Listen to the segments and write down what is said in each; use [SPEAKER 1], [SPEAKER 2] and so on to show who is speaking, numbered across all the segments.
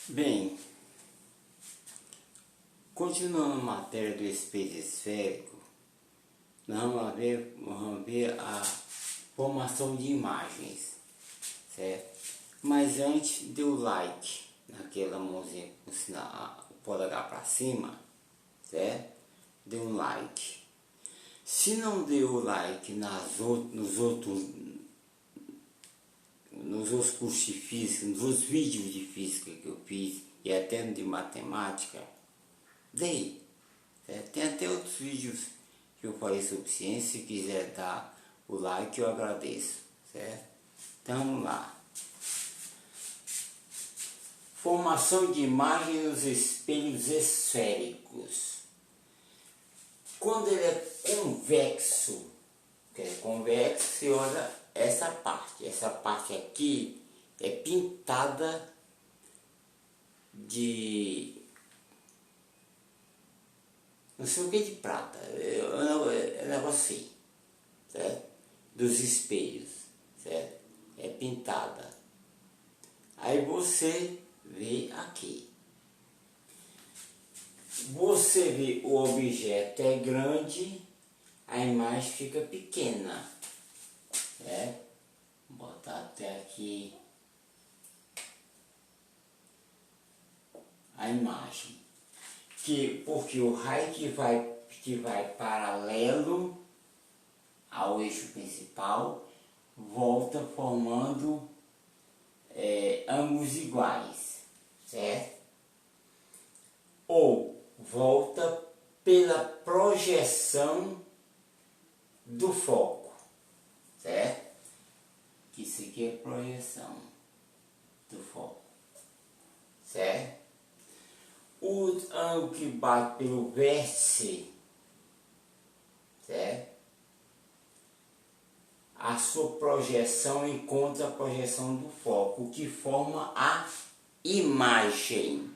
[SPEAKER 1] Bem, continuando a matéria do espelho esférico, nós vamos ver a formação de imagens, certo? Mas antes, dê o like naquela mãozinha com o sinal, o polegar para cima, certo? Dê um like. Se não deu o like nos outros cursos de física, nos outros vídeos de física que eu fiz e até de matemática, dei. Tem até outros vídeos que eu falei sobre ciência. Se quiser dar o like, eu agradeço, certo? Então vamos lá. Formação de imagem nos espelhos esféricos. Quando ele é convexo, você olha essa parte aqui é pintada de não sei o que, de prata, é negócio assim, certo? Dos espelhos, certo? É pintada. Aí você vê aqui. Você vê o objeto é grande, a imagem fica pequena, né? Vou botar até aqui a imagem, porque o raio que vai paralelo ao eixo principal volta formando ângulos iguais, certo? Ou volta pela projeção do foco, certo? Que isso aqui é projeção do foco, certo? O ângulo que bate pelo vértice, certo? A sua projeção encontra a projeção do foco, o que forma a imagem,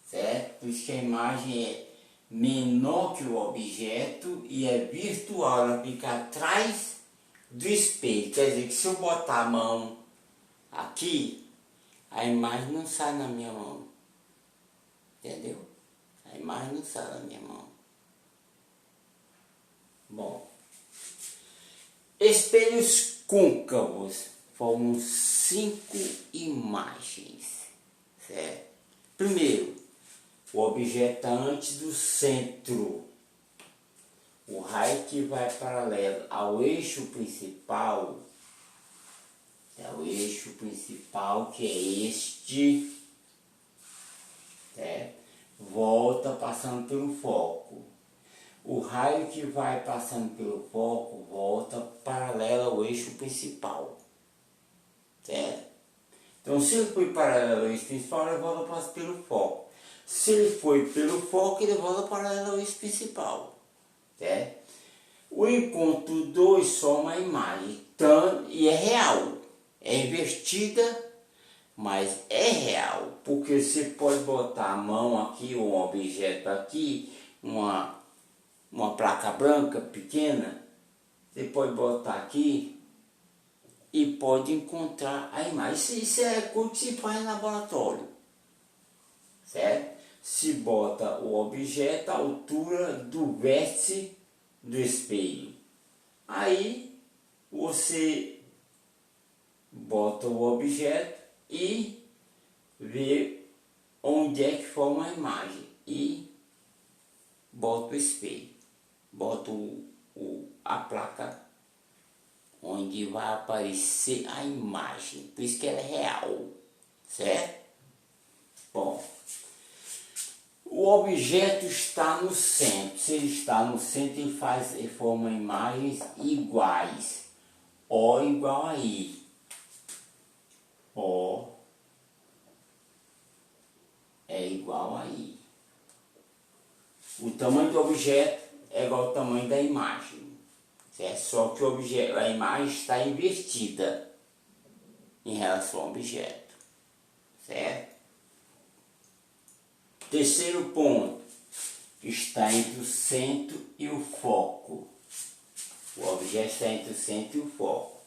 [SPEAKER 1] certo? Por isso que a imagem é menor que o objeto e é virtual, ela fica atrás do espelho. Quer dizer que se eu botar a mão aqui, a imagem não sai na minha mão, entendeu? A imagem não sai na minha mão. Bom, espelhos côncavos formam 5 imagens, certo? Primeiro, o objeto está antes do centro. O raio que vai paralelo ao eixo principal, que é este, certo? Volta passando pelo foco. O raio que vai passando pelo foco volta paralelo ao eixo principal, certo? Então, se ele foi paralelo ao eixo principal, ele volta pelo foco. Se ele foi pelo foco, ele volta paralelo ao eixo principal, certo? O encontro dos dois soma a imagem, e é real. É invertida, mas é real. Porque você pode botar a mão aqui, um objeto aqui, uma placa branca pequena, você pode botar aqui e pode encontrar a imagem. Isso é coisa que se faz em laboratório, certo? Se bota o objeto à altura do vértice do espelho. Aí você bota o objeto e vê onde é que forma a imagem e bota o espelho, bota a placa onde vai aparecer a imagem. Por isso que ela é real, certo? Bom, o objeto está no centro. Se ele está no centro, ele forma imagens iguais. O igual a I. O é igual a I. O tamanho do objeto é igual ao tamanho da imagem, certo? Só que a imagem está invertida em relação ao objeto, certo? Terceiro ponto, está entre o centro e o foco. O objeto está entre o centro e o foco.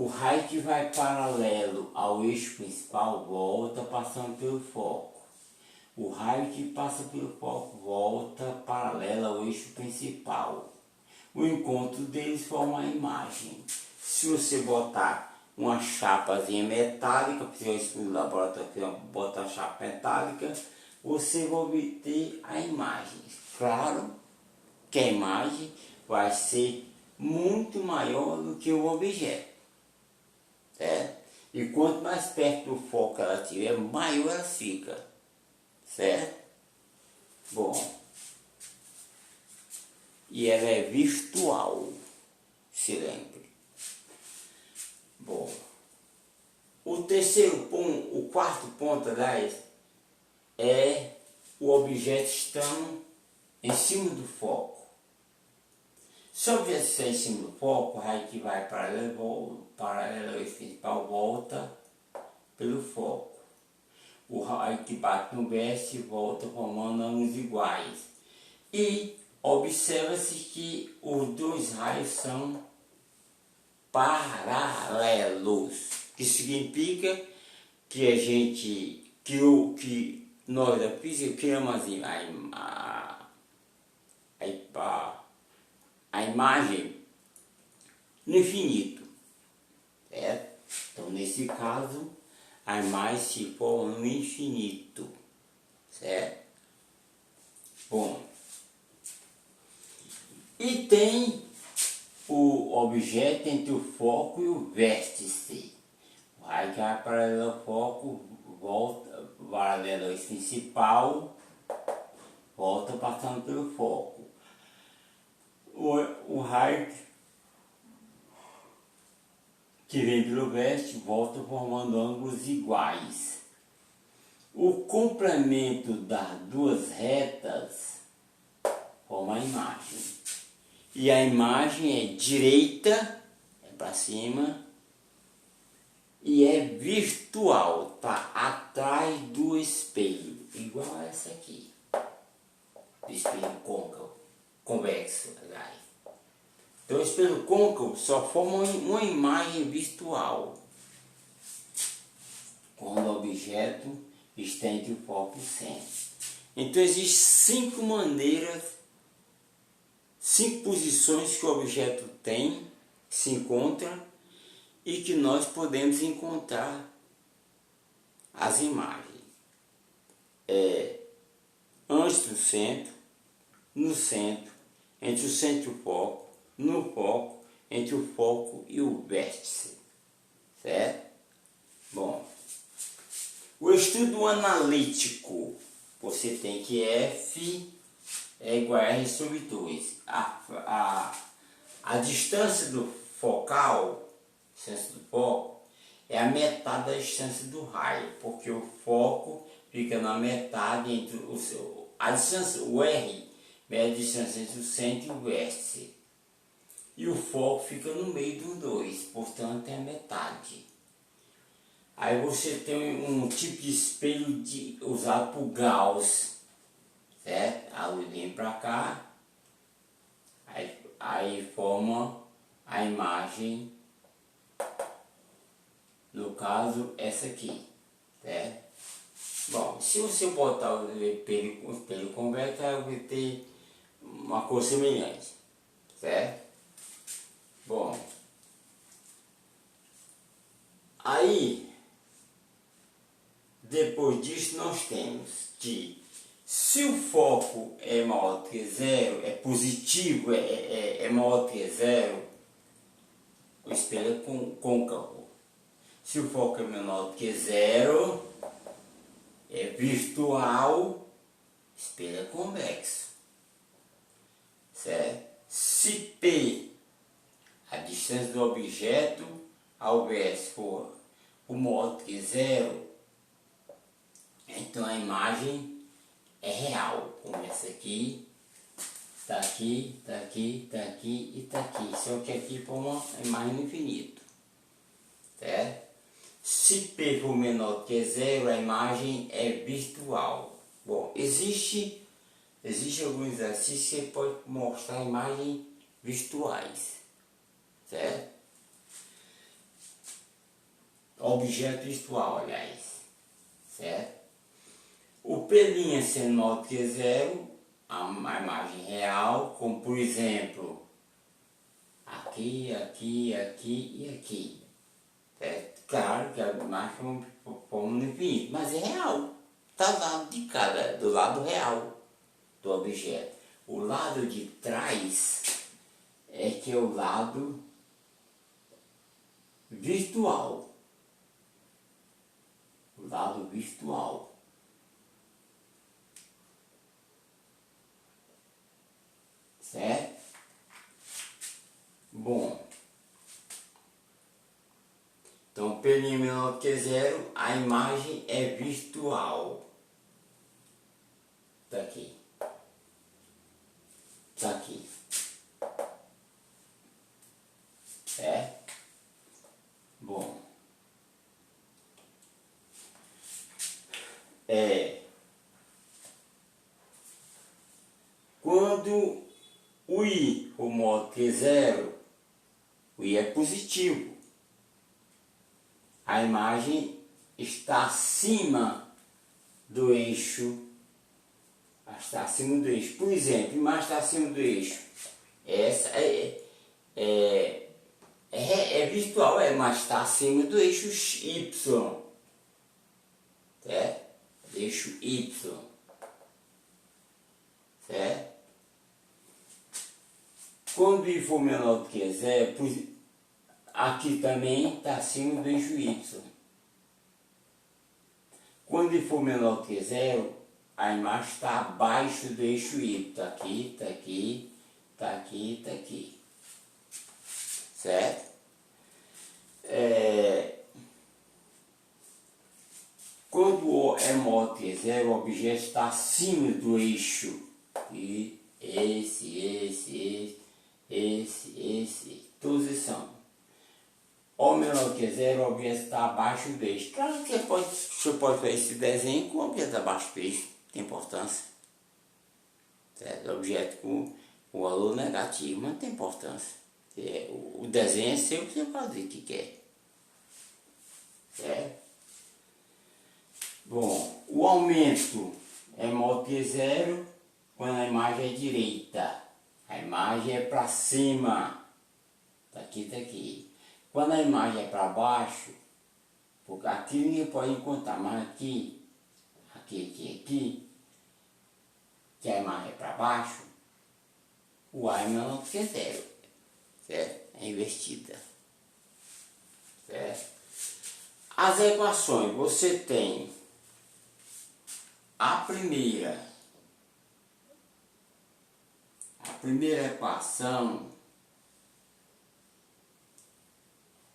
[SPEAKER 1] O raio que vai paralelo ao eixo principal volta passando pelo foco. O raio que passa pelo foco volta paralelo ao eixo principal. O encontro deles forma a imagem. Se você botar uma chapazinha metálica, se você no laboratório botar chapa metálica, você vai obter a imagem. Claro que a imagem vai ser muito maior do que o objeto, certo? E quanto mais perto do foco ela estiver, maior ela fica, certo? Bom, e ela é virtual, se lembre. Bom, o terceiro ponto, o quarto ponto, aliás, é o objeto estando em cima do foco. Se o objeto está em cima do foco, o raio que vai paralelo ao eixo principal volta pelo foco. O raio que bate no vértice volta formando ângulos iguais. E observa-se que os dois raios são paralelos, que significa que nós da física criamos a imagem no infinito, certo? Então, nesse caso, a imagem se forma no infinito, certo? Bom, e tem o objeto entre o foco e o vértice. O raio que vai paralelo ao foco volta paralelo ao eixo principal, volta passando pelo foco. O raio que vem pelo vértice volta formando ângulos iguais. O complemento das duas retas forma a imagem. E a imagem é direita, é para cima, e é virtual, tá atrás do espelho, igual a essa aqui, do espelho côncavo, convexo, aliás. Então o espelho côncavo só forma uma imagem virtual, quando o objeto está entre o foco e o centro. Então existem 5 maneiras, 5 posições que o objeto tem, se encontra, e que nós podemos encontrar as imagens. Antes do centro, no centro, entre o centro e o foco, no foco, entre o foco e o vértice, certo? Bom, o estudo analítico, você tem que F é igual a R sobre 2. A distância do focal, distância do foco, é a metade da distância do raio, porque o foco fica na metade entre a distância, o R é a distância entre o centro e o vértice. E o foco fica no meio dos dois, portanto é a metade. Aí você tem um tipo de espelho usado por Gauss, certo? A luz vem para cá, aí forma a imagem, no caso essa aqui, certo? Bom, se você botar o espelho convexo, vai ter uma cor semelhante, certo? Bom, aí depois disso nós temos que, se o foco é maior que zero, é positivo, é maior que zero, o espelho é côncavo. Se o foco é menor que zero, é virtual, espelho é convexo, certo? Se P, a distância do objeto ao vértice, for maior que zero, então a imagem é real, como essa aqui, está aqui, está aqui, está aqui e está aqui. Só que aqui foi uma imagem no infinito, certo? Se P for menor que zero, a imagem é virtual. Bom, existe alguns exercícios que você pode mostrar imagens virtuais, certo? objeto virtual, aliás, certo? O P' sendo maior que zero, a imagem real, como por exemplo, aqui, aqui, aqui e aqui. Certo? Claro que a imagem como no infinito, mas é real. Está do lado de cada, do lado real do objeto. O lado de trás é que é o lado virtual. O lado virtual. Certo? Bom. Então, P' menor que zero, a imagem é virtual. Tá aqui. Tá aqui. Certo? Bom. Quando o I for maior que zero, o I é positivo. A imagem está acima do eixo. Está acima do eixo. Por exemplo, a imagem está acima do eixo. Essa é virtual, mas está acima do eixo Y. Certo? Eixo Y. Certo? Quando I for menor do que zero, aqui também está acima do eixo Y. Quando I for menor do que zero, a imagem está abaixo do eixo Y. Está aqui, está aqui, está aqui, está aqui. Certo? Quando O é maior que zero, o objeto está acima do eixo. E esse, todos eles são. O menor que zero, o objeto está abaixo do eixo. Claro que você pode fazer esse desenho com o objeto abaixo do eixo. Tem importância. Certo? O objeto com o valor negativo, mas tem importância. O desenho é seu, você fazer o que quer. Certo? Bom, o aumento é maior que zero quando a imagem é direita. A imagem é para cima. Daqui, daqui. Quando a imagem é para baixo, porque aqui ninguém pode contar, mas aqui, que a imagem é para baixo, o A é menor que zero. Certo? É invertida. Certo? As equações, você tem a primeira equação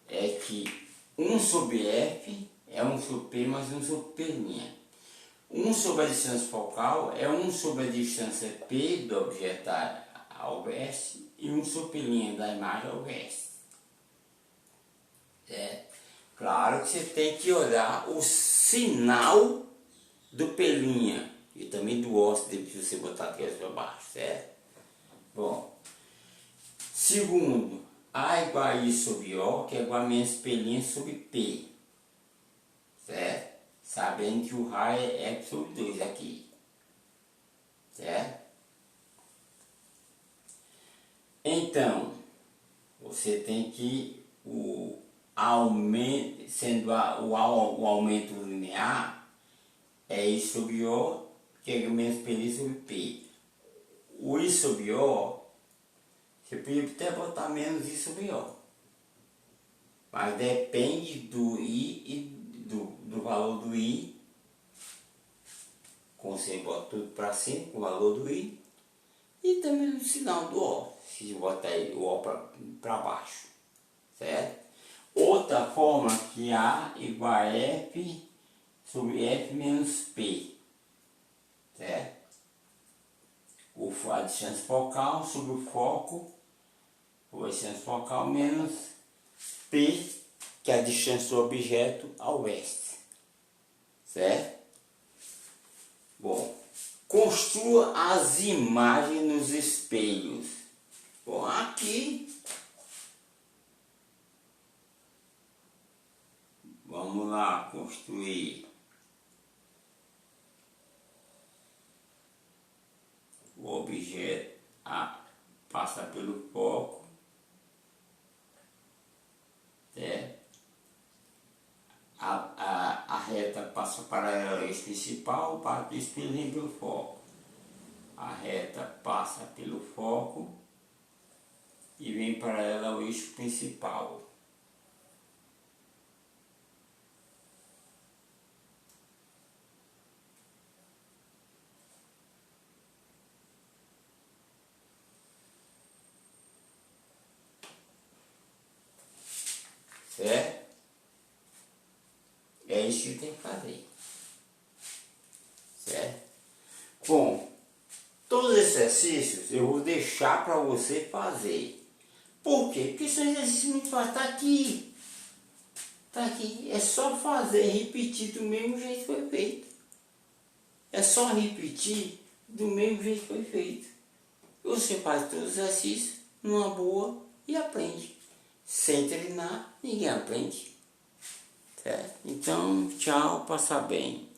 [SPEAKER 1] é que 1 sobre F é 1 sobre P mais 1 sobre P'. 1 sobre a distância focal é 1 sobre a distância P do objeto ao vértice e 1 sobre P' da imagem ao vértice. Claro que você tem que olhar o sinal do P' e também do O, se você botar aqui para baixo, certo? Bom, segundo, A igual a I sobre O, que é igual a menos P' sobre P, certo? Sabendo que o raio é F sobre 2 aqui, certo? Então, você tem que o aumento, sendo o aumento linear, é I sobre O, que é menos P' sobre P. O I sobre O, você podia até botar menos I sobre O. Mas depende do I e do valor do I. Como você bota tudo para cima, com o valor do I. E também no sinal do O. Se botar o O para baixo. Certo? Outra forma que A igual a F sobre F menos P. Certo? A distância focal sobre o foco, a distância focal menos P, que é a distância do objeto ao vértice. Certo? Bom, construa as imagens nos espelhos. Bom, aqui, vamos Vamos lá construir o objeto. Passa pelo foco, certo? A reta passa paralela ao eixo principal, parte do espelho vem pelo foco. A reta passa pelo foco e vem paralela ao eixo principal. Certo? É isso que tem que fazer. Certo? Bom, todos os exercícios eu vou deixar para você fazer. Por quê? Porque são exercícios muito fáceis. Está aqui. Está aqui. É só fazer, repetir do mesmo jeito que foi feito. É só repetir do mesmo jeito que foi feito. Você faz todos os exercícios numa boa e aprende. Sem treinar, ninguém aprende. Certo? Então, tchau, passa bem.